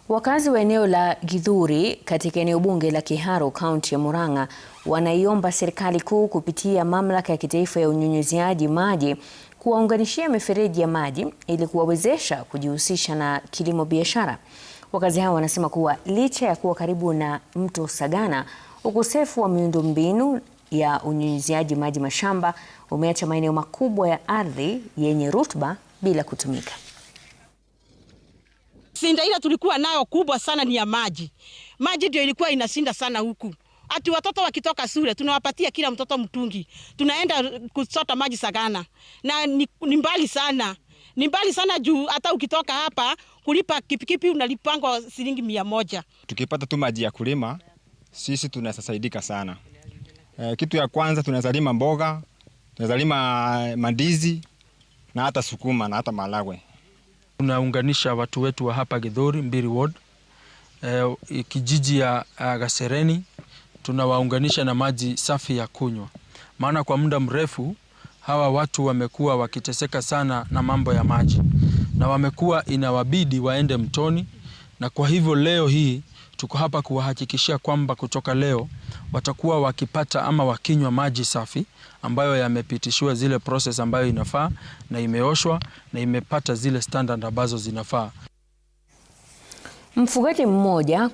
Wakazi wa eneo la Githuri katika eneo bunge la Kiharu, kaunti ya Murang'a, wanaiomba serikali kuu kupitia mamlaka ya kitaifa ya unyunyiziaji maji kuwaunganishia mifereji ya maji ili kuwawezesha kujihusisha na kilimo biashara. Wakazi hao wanasema kuwa licha ya kuwa karibu na mto Sagana, ukosefu wa miundombinu ya unyunyiziaji maji mashamba umeacha maeneo makubwa ya ardhi yenye rutuba bila kutumika. Sinda ile tulikuwa nayo kubwa sana ni ya maji. Maji ndio ilikuwa inashinda sana huku. Ati watoto wakitoka shule tunawapatia kila mtoto mtungi. Tunaenda kuchota maji Sagana. Na ni mbali sana. Ni mbali sana juu hata ukitoka hapa kulipa kipikipi unalipangwa shilingi 100. Tukipata tu maji ya kulima sisi tunasaidika sana. Kitu ya kwanza tunazalima mboga, tunazalima mandizi na hata sukuma na hata malagwe. Tunaunganisha watu wetu wa hapa Githuri, Mbiri Ward, kijiji ya Gasereni, tunawaunganisha na maji safi ya kunywa. Maana kwa muda mrefu hawa watu wamekuwa wakiteseka sana na mambo ya maji. Na wamekuwa inawabidi waende mtoni, na kwa hivyo leo hii tuko hapa kuwahakikishia kwamba kutoka leo watakuwa wakipata ama wakinywa maji safi ambayo yamepitishiwa zile process ambayo inafaa na imeoshwa na imepata zile standard ambazo zinafaa. Mfugaji mmoja